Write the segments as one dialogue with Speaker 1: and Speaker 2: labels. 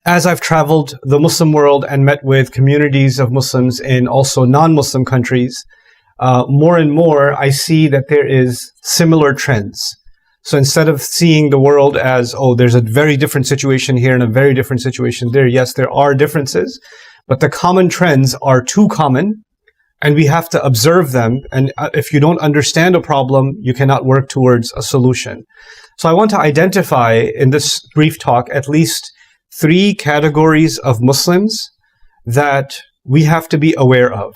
Speaker 1: as I've traveled the Muslim world and met with communities of Muslims in also non-Muslim countries, more and more I see that there is similar trends. So instead of seeing the world as, oh, there's a very different situation here and a very different situation there, yes, there are differences, but the common trends are too common and we have to observe them. And if you don't understand a problem, you cannot work towards a solution. So I want to identify in this brief talk at least 3 categories of Muslims that we have to be aware of.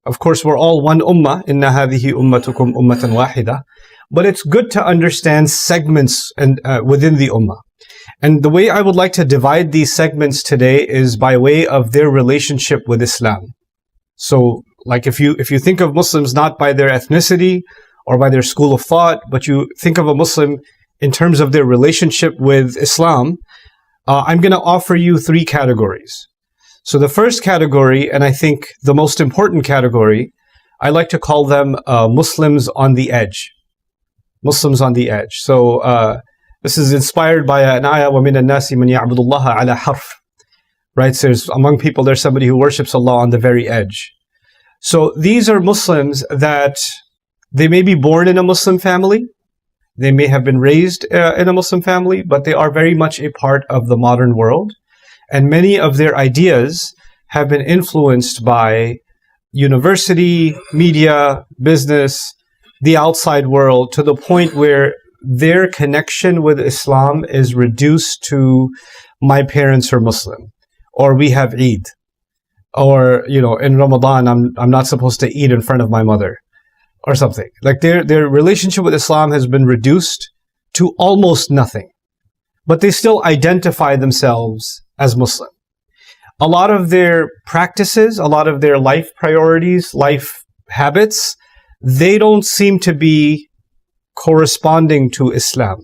Speaker 1: Of course, we're all one ummah, inna hadhihi ummatukum ummatan wahida, but it's good to understand segments within the ummah. And the way I would like to divide these segments today is by way of their relationship with Islam. So, like if you think of Muslims not by their ethnicity or by their school of thought, but you think of a Muslim in terms of their relationship with Islam, I'm going to offer you 3 categories. So the first category, and I think the most important category, I like to call them Muslims on the edge. Muslims on the edge. So this is inspired by an ayah, وَمِنَ النَّاسِ مَنْ يَعْبُدُ اللَّهَ عَلَى حَرْفٍ. Right? So among people, there's somebody who worships Allah on the very edge. So these are Muslims that they may be born in a Muslim family. They may have been raised in a Muslim family, but they are very much a part of the modern world. And many of their ideas have been influenced by university, media, business, the outside world, to the point where their connection with Islam is reduced to my parents are Muslim, or we have Eid, or, you know, in Ramadan, I'm not supposed to eat in front of my mother, or something. Like their relationship with Islam has been reduced to almost nothing, but they still identify themselves as Muslim. A lot of their practices, a lot of their life priorities, life habits, they don't seem to be corresponding to Islam.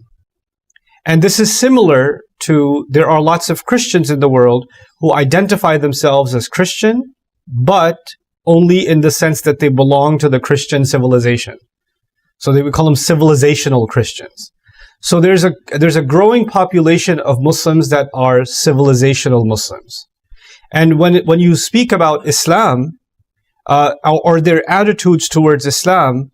Speaker 1: And this is similar to, there are lots of Christians in the world who identify themselves as Christian, but only in the sense that they belong to the Christian civilization. So we call them civilizational Christians. So there's a growing population of Muslims that are civilizational Muslims. And when you speak about Islam, or their attitudes towards Islam,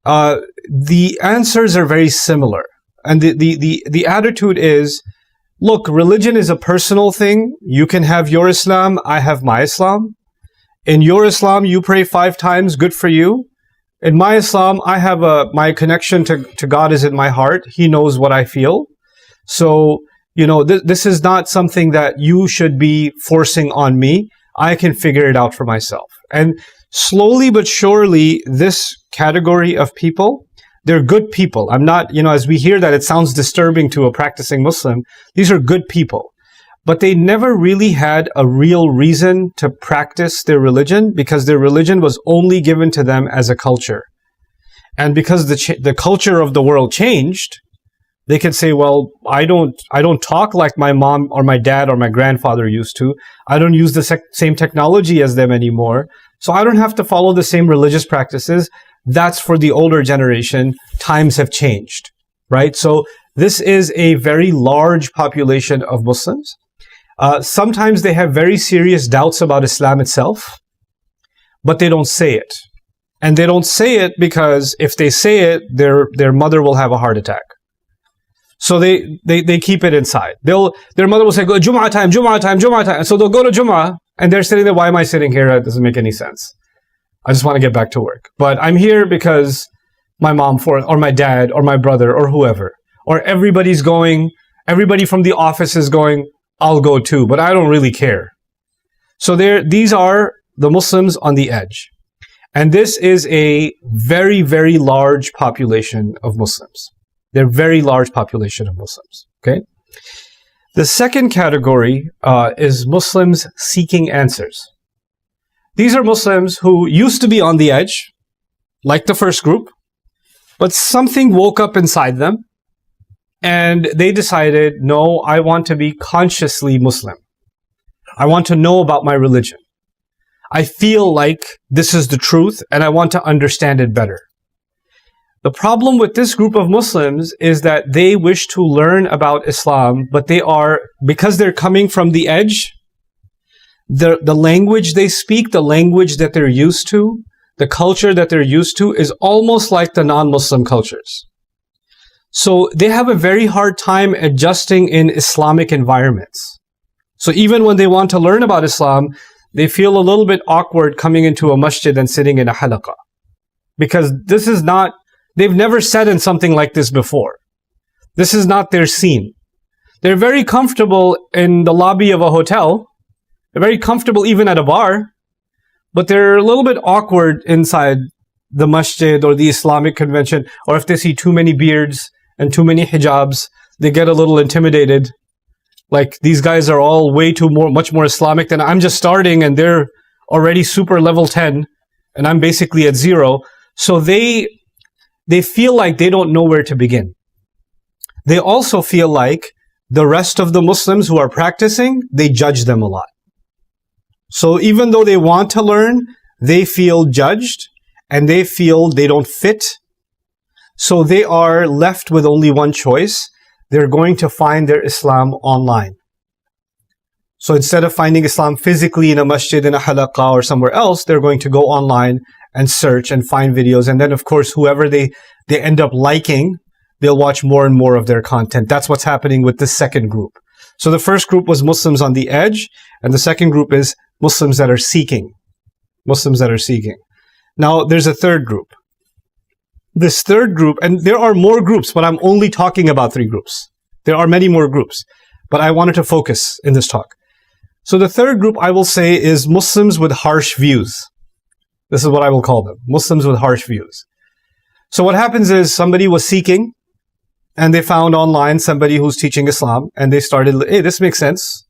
Speaker 1: the answers are very similar. And the attitude is, look, religion is a personal thing. You can have your Islam, I have my Islam. In your Islam, you pray 5 times, good for you. In my Islam, I have my connection to God is in my heart. He knows what I feel. So, you know, this is not something that you should be forcing on me. I can figure it out for myself. And slowly but surely, this category of people, they're good people. I'm not, you know, as we hear that, it sounds disturbing to a practicing Muslim. These are good people. But they never really had a real reason to practice their religion, because their religion was only given to them as a culture. And because the culture of the world changed, they could say, well, I don't talk like my mom or my dad or my grandfather used to. I don't use the same technology as them anymore. So I don't have to follow the same religious practices. That's for the older generation. Times have changed, right? So this is a very large population of Muslims. Sometimes they have very serious doubts about Islam itself, but they don't say it. And they don't say it because if they say it, their mother will have a heart attack. So they keep it inside. Their mother will say, go Jum'ah time, Jum'ah time, Jum'ah time. And so they'll go to Jum'ah and they're sitting there, why am I sitting here? It doesn't make any sense. I just want to get back to work. But I'm here because my mom or my dad or my brother or whoever, or everybody from the office is going, I'll go too, but I don't really care. So these are the Muslims on the edge. And this is a very, very large population of Muslims. They're a very large population of Muslims. Okay. The second category is Muslims seeking answers. These are Muslims who used to be on the edge, like the first group, but something woke up inside them and they decided, no, I want to be consciously Muslim. I want to know about my religion. I feel like this is the truth and I want to understand it better. The problem with this group of Muslims is that they wish to learn about Islam, but because they're coming from the edge, the language they speak, the language that they're used to, the culture that they're used to is almost like the non-Muslim cultures. So they have a very hard time adjusting in Islamic environments. So even when they want to learn about Islam, they feel a little bit awkward coming into a masjid and sitting in a halaqah. Because they've never sat in something like this before. This is not their scene. They're very comfortable in the lobby of a hotel. They're very comfortable even at a bar. But they're a little bit awkward inside the masjid or the Islamic convention. Or if they see too many beards and too many hijabs, they get a little intimidated. Like, these guys are all much more Islamic than I'm just starting, and they're already super level 10, and I'm basically at 0. So they feel like they don't know where to begin. They also feel like the rest of the Muslims who are practicing, they judge them a lot. So even though they want to learn, they feel judged, and they feel they don't fit. So they are left with only one choice. They're going to find their Islam online. So instead of finding Islam physically in a masjid, in a halaqah or somewhere else, they're going to go online and search and find videos. And then, of course, whoever they end up liking, they'll watch more and more of their content. That's what's happening with the second group. So the first group was Muslims on the edge, and the second group is Muslims that are seeking. Muslims that are seeking. Now, there's a third group. This third group, and there are more groups, but I'm only talking about 3 groups. There are many more groups, but I wanted to focus in this talk. So the third group, I will say, is Muslims with harsh views. This is what I will call them, Muslims with harsh views. So what happens is somebody was seeking, and they found online somebody who's teaching Islam, and they started, hey, this makes sense.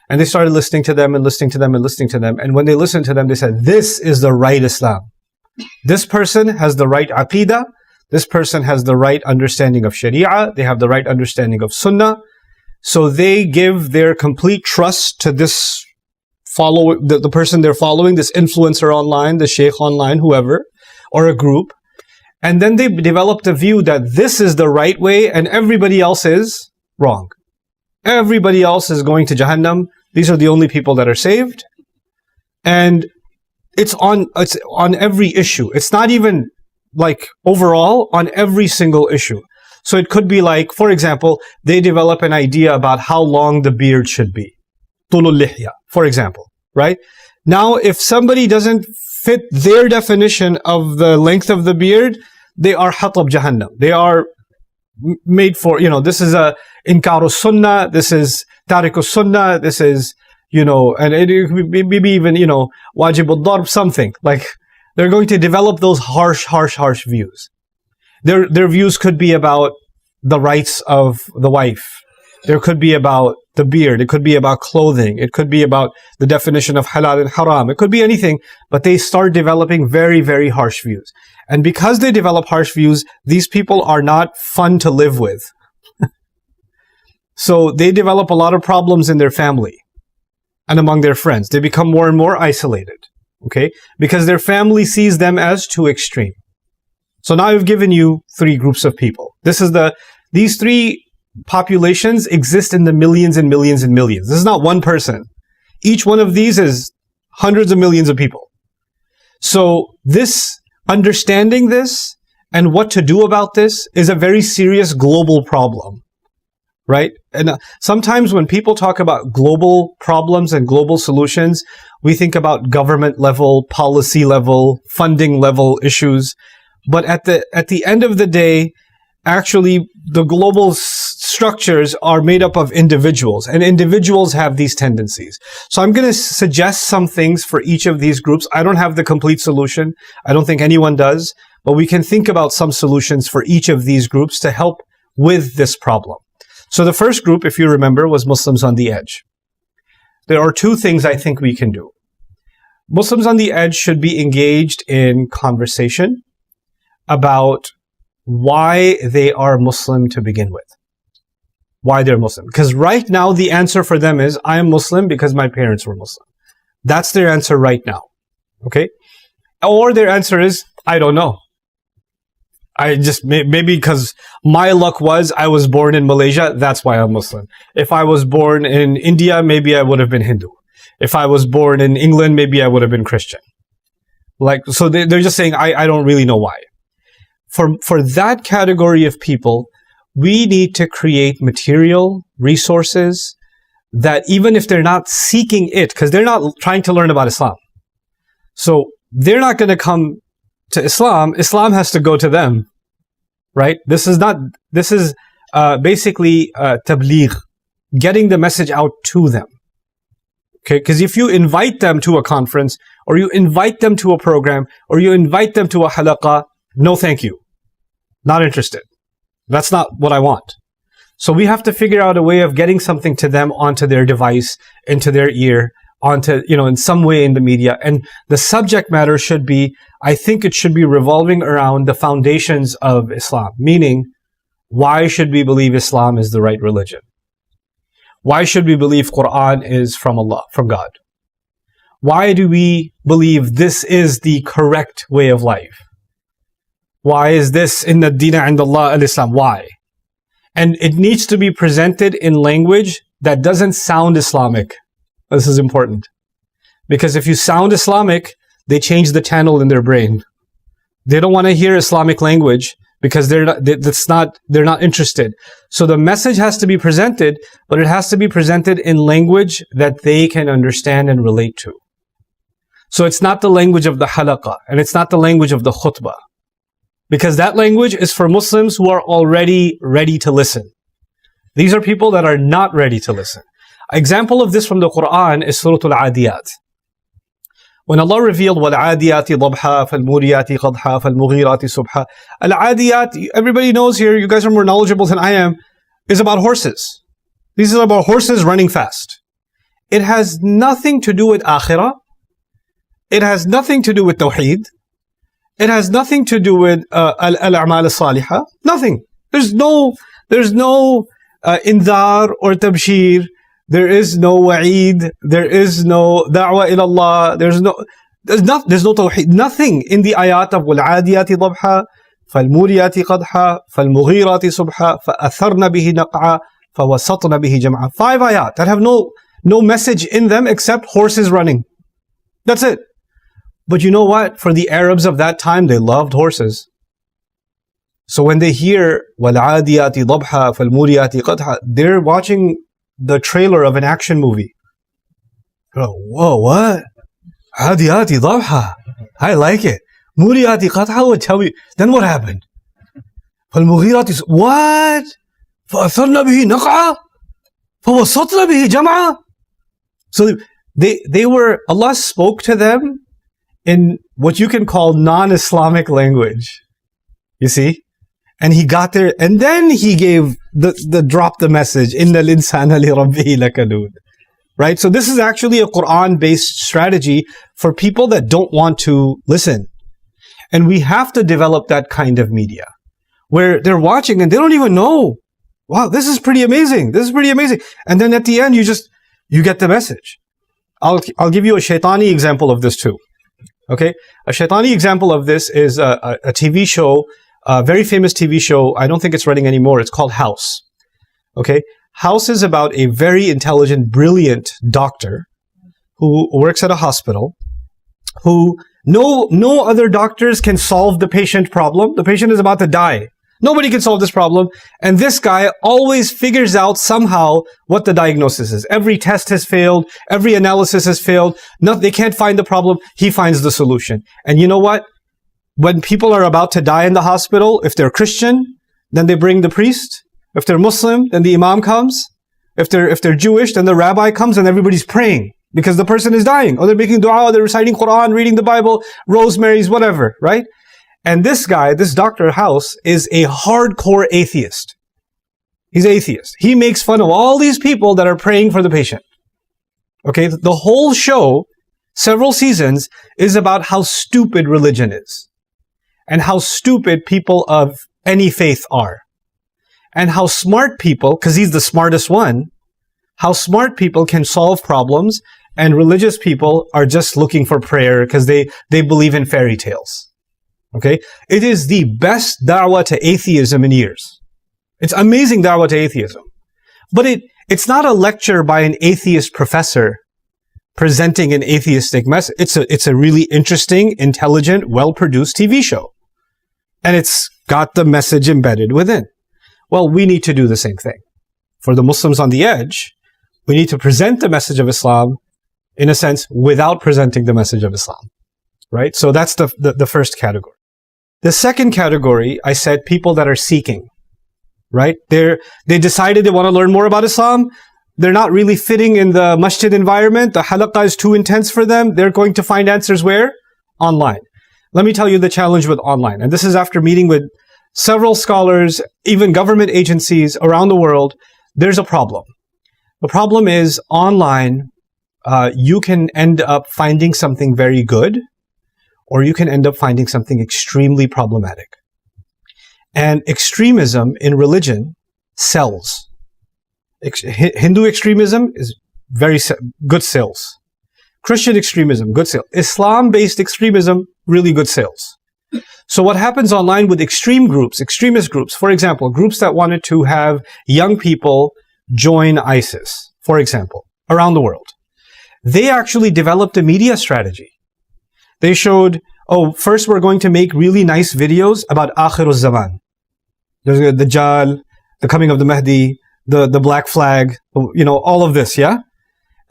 Speaker 1: And they started listening to them and listening to them and listening to them. And when they listened to them, they said, this is the right Islam. This person has the right aqidah. This person has the right understanding of Sharia. They have the right understanding of Sunnah. So they give their complete trust to this the person they're following, this influencer online, the sheikh online, whoever, or a group. And then they developed a view that this is the right way and everybody else is wrong. Everybody else is going to Jahannam. These are the only people that are saved. And it's on every issue. It's not even like overall, on every single issue. So it could be like, for example, they develop an idea about how long the beard should be. Tulul lihya, for example, right? Now, if somebody doesn't fit their definition of the length of the beard, they are hatab Jahannam. They are made for, this is a inkaru sunnah, this is tariku sunnah, this is, and it maybe even, wajibul darb, something. Like, they're going to develop those harsh views. Their views could be about the rights of the wife. There could be about the beard. It could be about clothing. It could be about the definition of halal and haram. It could be anything, but they start developing very, very harsh views. And because they develop harsh views, these people are not fun to live with. So they develop a lot of problems in their family and among their friends. They become more and more isolated, okay? Because their family sees them as too extreme. So now I've given you 3 groups of people. These 3 populations exist in the millions and millions and millions. This is not one person. Each one of these is hundreds of millions of people. So understanding this and what to do about this is a very serious global problem, right? And sometimes when people talk about global problems and global solutions, we think about government level, policy level, funding level issues. But at the end of the day, actually, the global structures are made up of individuals, and individuals have these tendencies. So I'm going to suggest some things for each of these groups. I don't have the complete solution. I don't think anyone does, but we can think about some solutions for each of these groups to help with this problem. So the first group, if you remember, was Muslims on the edge. There are 2 things I think we can do. Muslims on the edge should be engaged in conversation about why they are Muslim to begin with. Why they're Muslim. Because right now the answer for them is, I am Muslim because my parents were Muslim. That's their answer right now. Okay? Or their answer is, I don't know. I just, maybe because my luck was I was born in Malaysia, that's why I'm Muslim. If I was born in India, maybe I would have been Hindu. If I was born in England, maybe I would have been Christian. Like, so they're just saying, I don't really know why. For that category of people, we need to create material resources that even if they're not seeking it, because they're not trying to learn about Islam. So they're not going to come to Islam. Islam has to go to them, right? This is basically tabligh, getting the message out to them. Okay, because if you invite them to a conference, or you invite them to a program, or you invite them to a halaqah, no thank you. Not interested. That's not what I want. So we have to figure out a way of getting something to them onto their device, into their ear, onto, in some way in the media. And the subject matter should be, I think it should be revolving around the foundations of Islam. Meaning, why should we believe Islam is the right religion? Why should we believe Qur'an is from Allah, from God? Why do we believe this is the correct way of life? Why is this inna Deen and Allah al-Islam? Why? And it needs to be presented in language that doesn't sound Islamic. This is important. Because if you sound Islamic, they change the channel in their brain. They don't want to hear Islamic language because they're not interested. So the message has to be presented, but it has to be presented in language that they can understand and relate to. So it's not the language of the halaqah, and it's not the language of the khutbah. Because that language is for Muslims who are already ready to listen. These are people that are not ready to listen. Example of this from the Qur'an is Surah Al-Adiyat. When Allah revealed وَالْعَادِيَاتِ ضَبْحًا فَالْمُورِيَاتِ قَدْحًا فَالْمُغِيرَاتِ صُبْحًا. Al-Adiyat, everybody knows here, you guys are more knowledgeable than I am, is about horses. This is about horses running fast. It has nothing to do with akhirah. It has nothing to do with tawheed. It has nothing to do with al-a'mal al-salihah. Nothing. There's no indhar or tabshir. There is no wa'id. There is no da'wah ila Allah. There's no tawheed. Nothing in the ayat of wal-'adiyati dhabha, fal-muriyati qadha, fal-mughirati subha, fa-atharna bihi naq'a, fa-wasatna bihi jam'a. 5 ayat that have no message in them except horses running. That's it. But you know what? For the Arabs of that time, they loved horses. So when they hear وَالْعَادِيَاتِ ضَبْحًا فَالْمُورِيَاتِ قَدْحًا, they're watching the trailer of an action movie. Oh, whoa, what? عَادِيَاتِ ضَبْحًا. I like it. مُورِيَاتِ قَدْحًا would tell me. Then what happened? فَالْمُغِيرَاتِ what? فَأَثَرْنَ بِهِ نَقْعًا فَوَسَطْنَ بِهِ جَمْعًا. So they were, Allah spoke to them in what you can call non-Islamic language. You see? And he got there, and then he gave dropped the message, إِنَّ الْإِنسَانَ لِرَبِّهِ لَكَنُودٌ. Right? So this is actually a Qur'an-based strategy for people that don't want to listen. And we have to develop that kind of media, where they're watching and they don't even know, wow, this is pretty amazing. This is pretty amazing. And then at the end, you get the message. I'll give you a shaitani example of this too. Okay, a shaitani example of this is a TV show, a very famous TV show. I don't think it's running anymore. It's called House. Okay, House is about a very intelligent, brilliant doctor who works at a hospital, who no other doctors can solve the patient problem. The patient is about to die. Nobody can solve this problem. And this guy always figures out somehow what the diagnosis is. Every test has failed. Every analysis has failed. They can't find the problem. He finds the solution. And you know what? When people are about to die in the hospital, if they're Christian, then they bring the priest. If they're Muslim, then the Imam comes. If they're Jewish, then the rabbi comes and everybody's praying because the person is dying. Or they're making dua, or they're reciting Qur'an, reading the Bible, rosemaries, whatever, right? And this guy, this Dr. House, is a hardcore atheist. He's atheist. He makes fun of all these people that are praying for the patient. Okay, the whole show, several seasons, is about how stupid religion is. And how stupid people of any faith are. And how smart people, because he's the smartest one, how smart people can solve problems, and religious people are just looking for prayer because they believe in fairy tales. Okay? It is the best da'wah to atheism in years. It's amazing da'wah to atheism. But it's not a lecture by an atheist professor presenting an atheistic message. It's a really interesting, intelligent, well-produced TV show. And it's got the message embedded within. Well, we need to do the same thing. For the Muslims on the edge, we need to present the message of Islam, in a sense, without presenting the message of Islam. Right? So that's the first category. The second category, I said people that are seeking. Right? They decided they want to learn more about Islam. They're not really fitting in the masjid environment. The halaqah is too intense for them. They're going to find answers where? Online. Let me tell you the challenge with online. And this is after meeting with several scholars, even government agencies around the world. There's a problem. The problem is online, you can end up finding something very good, or you can end up finding something extremely problematic. And extremism in religion sells. Hindu extremism is very good sales. Christian extremism, good sales. Islam-based extremism, really good sales. So what happens online with extreme groups, extremist groups, for example, groups that wanted to have young people join ISIS, for example, around the world. They actually developed a media strategy. They showed, first we're going to make really nice videos about Akhir al-Zaman. There's the Dajjal, the coming of the Mahdi, the black flag, all of this, yeah?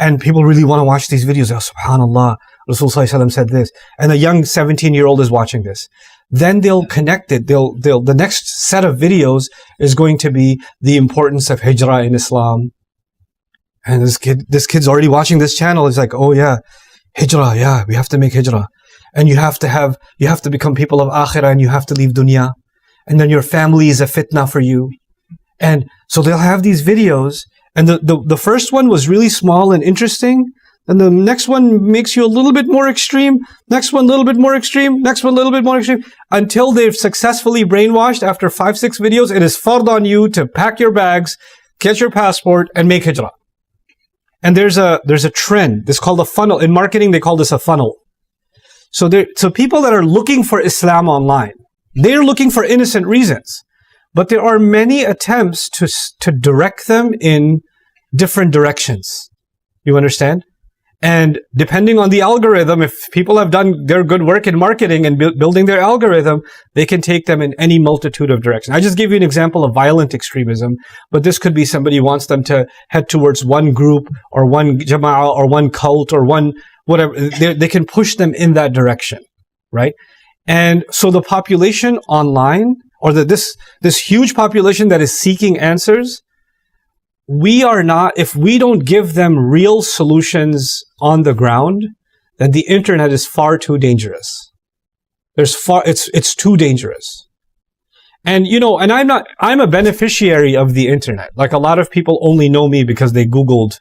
Speaker 1: And people really want to watch these videos. Oh, subhanallah, Rasul Sallallahu Alaihi Wasallam said this. And a young 17-year-old is watching this. Then they'll connect it. The next set of videos is going to be the importance of hijrah in Islam. And this kid's already watching this channel. It's like, oh yeah, hijrah, yeah, we have to make hijrah. And you have to become people of akhirah, and you have to leave dunya. And then your family is a fitna for you. And so they'll have these videos, and the first one was really small and interesting, and the next one makes you a little bit more extreme, next one a little bit more extreme, next one a little bit more extreme, until they've successfully brainwashed. After 5-6 videos, it is fard on you to pack your bags, get your passport, and make hijrah. And there's a trend. This is called a funnel. In marketing, they call this a funnel. So people that are looking for Islam online, they're looking for innocent reasons. But there are many attempts to direct them in different directions. You understand? And depending on the algorithm, if people have done their good work in marketing and building their algorithm, they can take them in any multitude of directions. I just gave you an example of violent extremism, but this could be somebody wants them to head towards one group or one jama'ah or one cult or one whatever. They can push them in that direction, right? And so the population online, or this huge population that is seeking answers, if we don't give them real solutions on the ground, then the internet is far too dangerous. It's too dangerous. And I'm a beneficiary of the internet. Like, a lot of people only know me because they Googled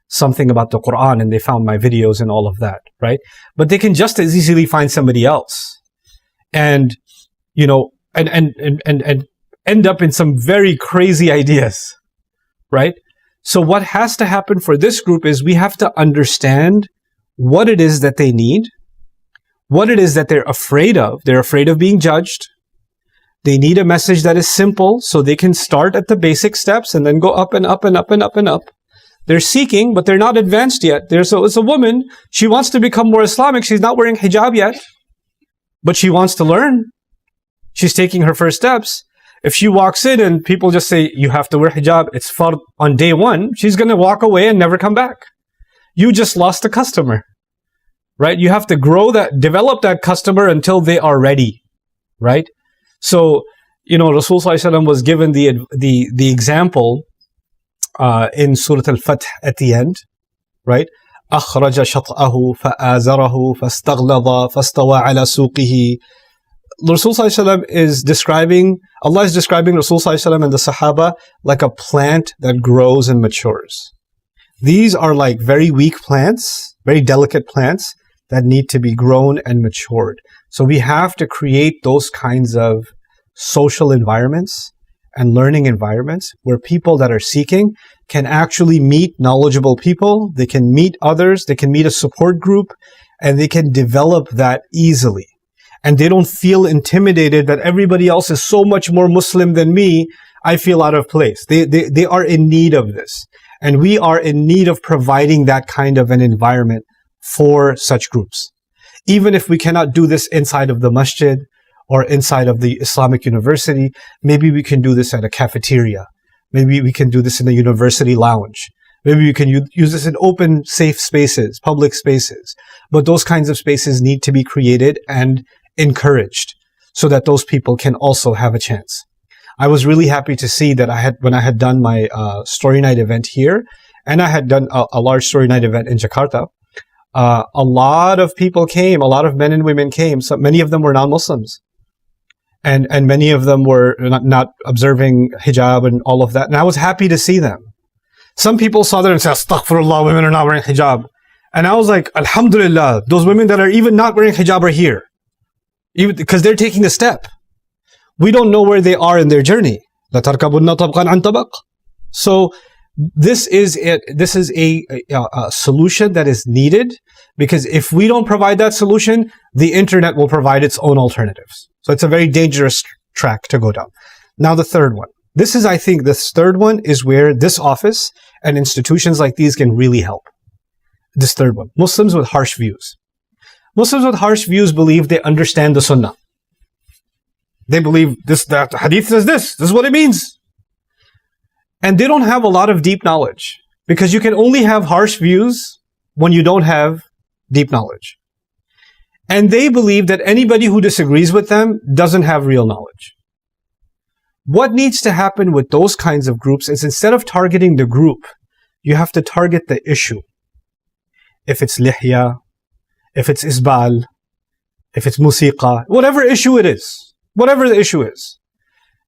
Speaker 1: something about the Qur'an and they found my videos and all of that, right? But they can just as easily find somebody else and end up in some very crazy ideas, right? So what has to happen for this group is we have to understand what it is that they need, what it is that they're afraid of. They're afraid of being judged. They need a message that is simple so they can start at the basic steps and then go up and up and up and up and up. They're seeking, but they're not advanced yet. It's a woman. She wants to become more Islamic. She's not wearing hijab yet, but she wants to learn. She's taking her first steps. If she walks in and people just say, you have to wear hijab, it's fard on day one, she's going to walk away and never come back. You just lost a customer, right? You have to develop that customer until they are ready, right? So, Rasul Sallallahu Alaihi Wasallam was given the example in Surah Al-Fath at the end, right? أخرج شطأه فآزره فاستغلظ فاستوى على سوقه. Rasul Sallallahu Alaihi Wasallam is describing Rasul Sallallahu Alaihi Wasallam and the Sahaba like a plant that grows and matures. These are like very weak plants, very delicate plants that need to be grown and matured. So we have to create those kinds of social environments and learning environments where people that are seeking can actually meet knowledgeable people, they can meet others, they can meet a support group, and they can develop that easily. and they don't feel intimidated that everybody else is so much more Muslim than me, I feel out of place. They are in need of this. And we are in need of providing that kind of an environment for such groups. Even if we cannot do this inside of the masjid or inside of the Islamic university, maybe we can do this at a cafeteria. Maybe we can do this in a university lounge. Maybe we can use this in open, safe spaces, public spaces. But those kinds of spaces need to be created and encouraged so that those people can also have a chance. I was really happy to see that when I had done my story night event here, and I had done a large story night event in Jakarta, a lot of people came, a lot of men and women came. So many of them were non-Muslims. And many of them were not observing hijab and all of that. And I was happy to see them. Some people saw that and said, Astaghfirullah, women are not wearing hijab. And I was like, Alhamdulillah, those women that are even not wearing hijab are here. Even because they're taking a step. We don't know where they are in their journey. So this is a solution that is needed, because if we don't provide that solution, the internet will provide its own alternatives. So it's a very dangerous track to go down. Now the third one. I think this third one is where this office and institutions like these can really help. This third one. Muslims with harsh views. Muslims with harsh views believe they understand the sunnah. They believe that the hadith says this is what it means. And they don't have a lot of deep knowledge, because you can only have harsh views when you don't have deep knowledge. And they believe that anybody who disagrees with them doesn't have real knowledge. What needs to happen with those kinds of groups is, instead of targeting the group, you have to target the issue. If it's lihya, if it's isbal, if it's musiqa, whatever issue it is, whatever the issue is,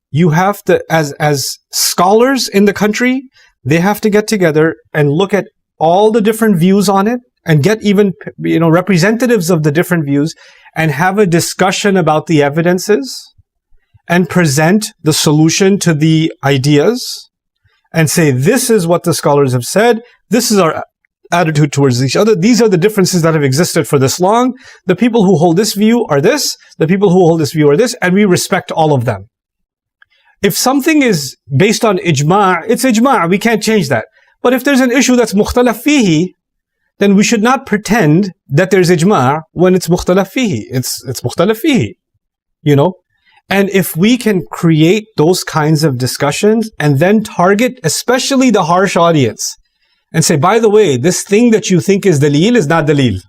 Speaker 1: you have to, as scholars in the country, they have to get together and look at all the different views on it, and get even, representatives of the different views, and have a discussion about the evidences, and present the solution to the ideas, and say, this is what the scholars have said, this is our attitude towards each other, these are the differences that have existed for this long, the people who hold this view are this, the people who hold this view are this, and we respect all of them. If something is based on ijma', it's ijma', we can't change that. But if there's an issue that's mukhtalaf fihi, then we should not pretend that there's ijma' when it's mukhtalaf fihi. It's mukhtalaf fihi, And if we can create those kinds of discussions and then target especially the harsh audience and say, by the way, this thing that you think is daleel is not daleel.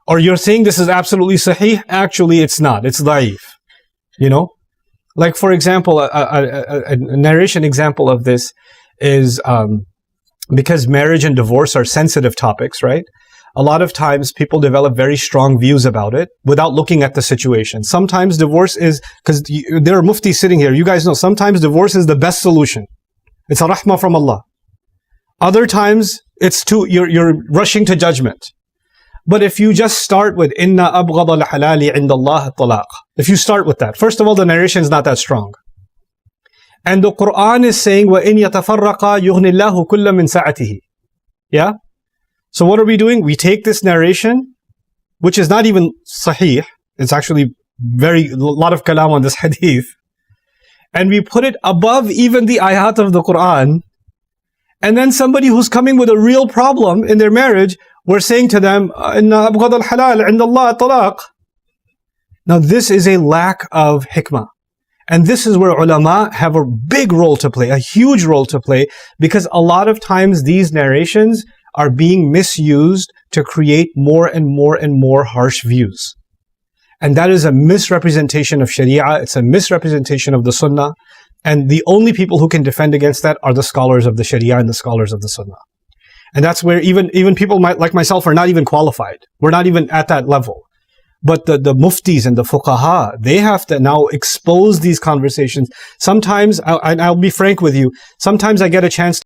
Speaker 1: Or you're saying this is absolutely sahih, actually it's not, it's da'if. Like, for example, a narration example of this is, because marriage and divorce are sensitive topics, right? A lot of times people develop very strong views about it without looking at the situation. Sometimes divorce is, because there are muftis sitting here, you guys know, sometimes divorce is the best solution. It's a rahmah from Allah. Other times, you're rushing to judgment. But if you just start with inna abghada al-halali inda Allah talaq, if you start with that, first of all, the narration is not that strong. And the Qur'an is saying, وَإِن يَتَفَرَّقَا يُغْنِ اللَّهُ كُلَّ مِنْ سَعَتِهِ. Yeah? So what are we doing? We take this narration, which is not even sahih, it's actually a lot of kalam on this hadith, and we put it above even the ayat of the Qur'an. And then somebody who's coming with a real problem in their marriage, we're saying to them, إِنَّ أَبْغَضَ الْحَلَالِ عِنْدَ اللَّهِ طَلَاقٌ. Now this is a lack of hikmah. And this is where ulama have a big role to play, a huge role to play, because a lot of times these narrations are being misused to create more and more and more harsh views. And that is a misrepresentation of Sharia, it's a misrepresentation of the Sunnah, and the only people who can defend against that are the scholars of the Sharia and the scholars of the Sunnah. And that's where even people like myself are not even qualified. We're not even at that level. But the muftis and the fuqaha, they have to now expose these conversations. Sometimes, I'll be frank with you, sometimes I get a chance